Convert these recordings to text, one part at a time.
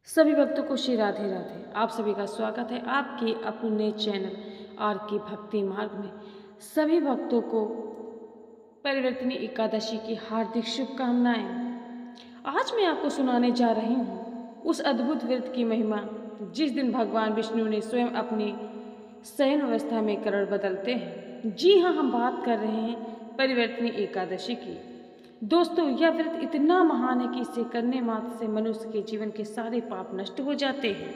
सभी भक्तों को श्री राधे राधे। आप सभी का स्वागत है आपके अपने चैनल आर के भक्ति मार्ग में। सभी भक्तों को परिवर्तनी एकादशी की हार्दिक शुभकामनाएं। आज मैं आपको सुनाने जा रही हूँ उस अद्भुत व्रत की महिमा जिस दिन भगवान विष्णु ने स्वयं अपनी शयन अवस्था में करण बदलते हैं। जी हाँ, हम बात कर रहे हैं परिवर्तनी एकादशी की। दोस्तों, यह व्रत इतना महान है कि इसे करने मात्र से मनुष्य के जीवन के सारे पाप नष्ट हो जाते हैं।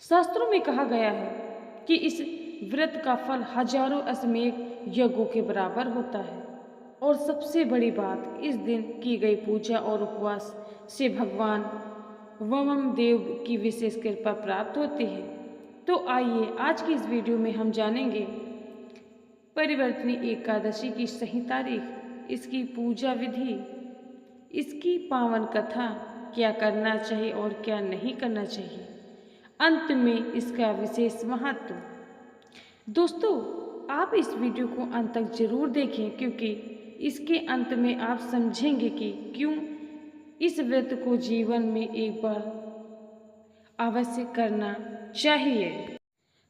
शास्त्रों में कहा गया है कि इस व्रत का फल हजारों अश्वमेध यज्ञों के बराबर होता है। और सबसे बड़ी बात, इस दिन की गई पूजा और उपवास से भगवान वमन देव की विशेष कृपा प्राप्त होती है। तो आइए आज की इस वीडियो में हम जानेंगे परिवर्तनी एकादशी की सही तारीख, इसकी पूजा विधि, इसकी पावन कथा, क्या करना चाहिए और क्या नहीं करना चाहिए, अंत में इसका विशेष महत्व। दोस्तों, आप इस वीडियो को अंत तक जरूर देखें क्योंकि इसके अंत में आप समझेंगे कि क्यों इस व्रत को जीवन में एक बार अवश्य करना चाहिए।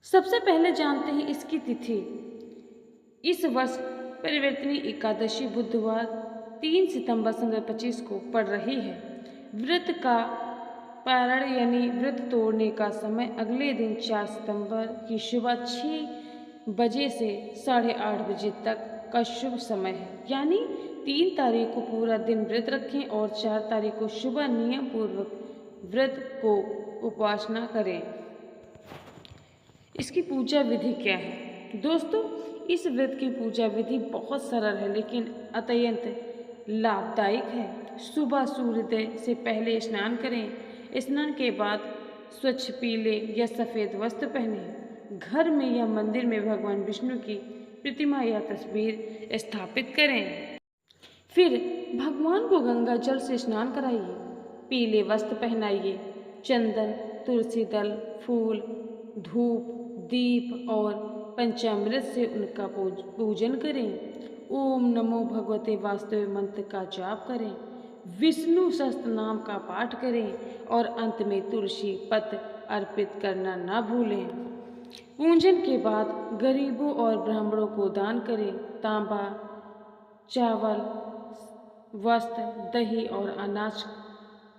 सबसे पहले जानते हैं इसकी तिथि। इस वर्ष परिवर्तनी एकादशी बुधवार 3 सितंबर 2025 को पड़ रही है। व्रत का पारण यानी व्रत तोड़ने का समय अगले दिन 4 सितंबर की सुबह 6 बजे से 8:30 बजे तक का शुभ समय है। यानी 3 तारीख को पूरा दिन व्रत रखें और 4 तारीख को सुबह नियम पूर्वक व्रत को उपासना करें। इसकी पूजा विधि क्या है? दोस्तों, इस व्रत की पूजा विधि बहुत सरल है लेकिन अत्यंत लाभदायक है। सुबह सूर्योदय से पहले स्नान करें। स्नान के बाद स्वच्छ पीले या सफ़ेद वस्त्र पहनें। घर में या मंदिर में भगवान विष्णु की प्रतिमा या तस्वीर स्थापित करें। फिर भगवान को गंगा जल से स्नान कराइए। पीले वस्त्र पहनाइए। चंदन, तुलसी दल, फूल, धूप, दीप और पंचामृत से उनका पूजन करें। ओम नमो भगवते वासुदेव मंत्र का जाप करें। विष्णु सहस्त्र नाम का पाठ करें और अंत में तुलसी पत्र अर्पित करना ना भूलें। पूजन के बाद गरीबों और ब्राह्मणों को दान करें। तांबा, चावल, वस्त्र, दही और अनाज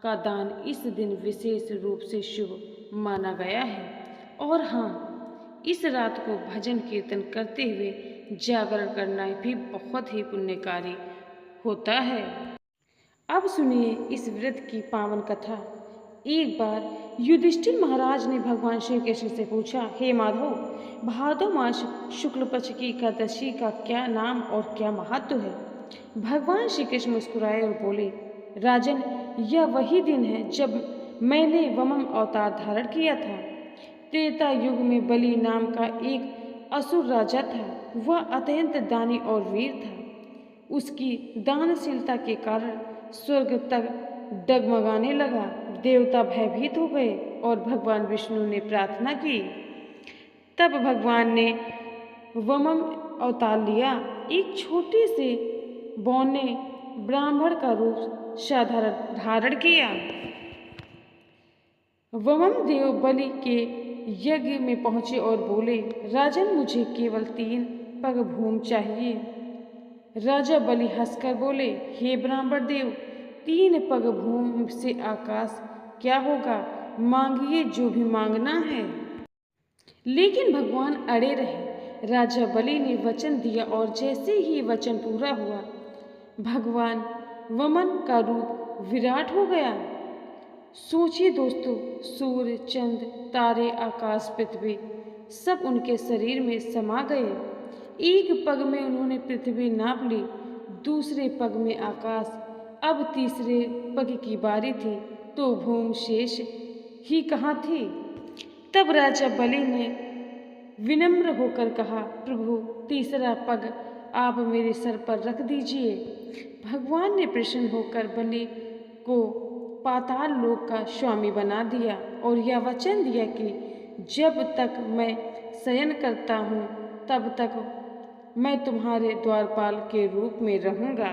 का दान इस दिन विशेष रूप से शुभ माना गया है। और हाँ, इस रात को भजन कीर्तन करते हुए जागरण करना भी बहुत ही पुण्यकारी होता है। अब सुनिए इस व्रत की पावन कथा। एक बार युधिष्ठिर महाराज ने भगवान श्री कृष्ण से पूछा, हे माधव, भादो मास शुक्ल पक्ष की एकादशी का क्या नाम और क्या महत्व है? भगवान श्री कृष्ण मुस्कुराए और बोले, राजन, यह वही दिन है जब मैंने वमन अवतार धारण किया था। त्रेता युग में बलि नाम का एक असुर राजा था। वह अत्यंत दानी और वीर था। उसकी दानशीलता के कारण स्वर्ग तक डगमगाने लगा। देवता भयभीत हो गए और भगवान विष्णु ने प्रार्थना की। तब भगवान ने वमन अवतार लिया। एक छोटे से बौने ब्राह्मण का रूप साधारण धारण किया। वमन देव बलि के यज्ञ में पहुंचे और बोले, राजन, मुझे केवल 3 पग भूमि चाहिए। राजा बलि हंसकर बोले, हे ब्राह्मण देव, 3 पग भूमि से आकाश क्या होगा? मांगिए जो भी मांगना है। लेकिन भगवान अड़े रहे। राजा बलि ने वचन दिया और जैसे ही वचन पूरा हुआ, भगवान वमन का रूप विराट हो गया। सोचिए दोस्तों, सूर्य, चंद्र, तारे, आकाश, पृथ्वी सब उनके शरीर में समा गए। एक पग में उन्होंने पृथ्वी नाप ली, दूसरे पग में आकाश। अब तीसरे पग की बारी थी तो भूमि शेष ही कहाँ थी। तब राजा बलि ने विनम्र होकर कहा, प्रभु, तीसरा पग आप मेरे सर पर रख दीजिए। भगवान ने प्रसन्न होकर बलि को पाताल लोक का स्वामी बना दिया और यह वचन दिया कि जब तक मैं शयन करता हूँ तब तक मैं तुम्हारे द्वारपाल के रूप में रहूँगा।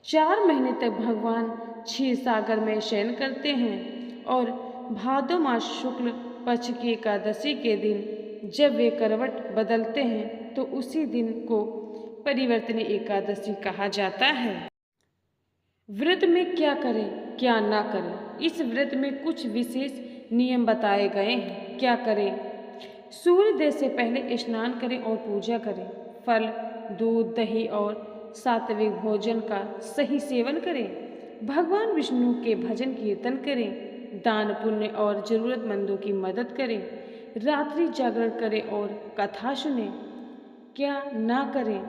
4 महीने तक भगवान क्षीर सागर में शयन करते हैं। और भादो मास शुक्ल पक्ष की एकादशी के दिन जब वे करवट बदलते हैं तो उसी दिन को परिवर्तनी एकादशी कहा जाता है। व्रत में क्या करें क्या ना करें, इस व्रत में कुछ विशेष नियम बताए गए हैं। क्या करें? सूर्योदय से पहले स्नान करें और पूजा करें। फल, दूध, दही और सात्विक भोजन का सही सेवन करें। भगवान विष्णु के भजन कीर्तन करें। दान पुण्य और जरूरतमंदों की मदद करें। रात्रि जागरण करें और कथा सुनें। क्या ना करें?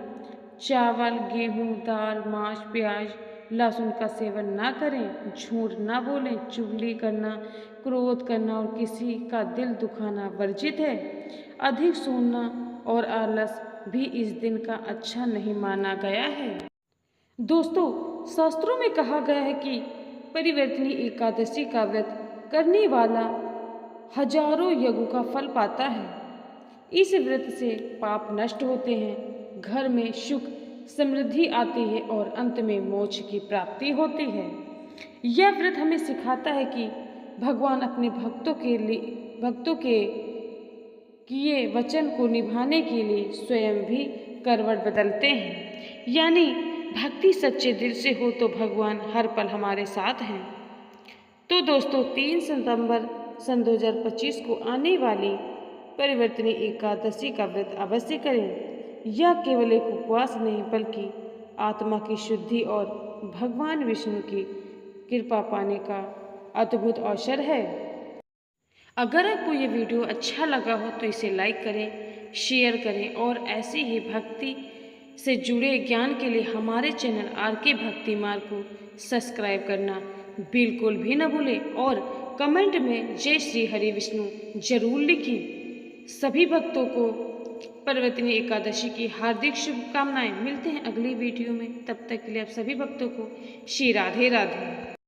चावल, गेहूं, दाल, मांस, प्याज, लहसुन का सेवन ना करें। झूठ ना बोलें। चुगली करना, क्रोध करना और किसी का दिल दुखाना वर्जित है। अधिक सोना और आलस भी इस दिन का अच्छा नहीं माना गया है। दोस्तों, शास्त्रों में कहा गया है कि परिवर्तनी एकादशी का व्रत करने वाला हजारों यज्ञों का फल पाता है। इस व्रत से पाप नष्ट होते हैं, घर में सुख समृद्धि आती है और अंत में मोक्ष की प्राप्ति होती है। यह व्रत हमें सिखाता है कि भगवान अपने भक्तों के किए वचन को निभाने के लिए स्वयं भी करवट बदलते हैं। यानी भक्ति सच्चे दिल से हो तो भगवान हर पल हमारे साथ हैं। तो दोस्तों, 3 सितंबर सन 2025 को आने वाली परिवर्तनी एकादशी का व्रत अवश्य करें। यह केवल एक उपवास नहीं बल्कि आत्मा की शुद्धि और भगवान विष्णु की कृपा पाने का अद्भुत अवसर है। अगर आपको ये वीडियो अच्छा लगा हो तो इसे लाइक करें, शेयर करें और ऐसे ही भक्ति से जुड़े ज्ञान के लिए हमारे चैनल आर.के. भक्ति मार्ग को सब्सक्राइब करना बिल्कुल भी न भूलें और कमेंट में जय श्री हरि विष्णु जरूर लिखें। सभी भक्तों को परिवर्तनी एकादशी की हार्दिक शुभकामनाएं। मिलते हैं अगली वीडियो में, तब तक के लिए आप सभी भक्तों को श्री राधे राधे।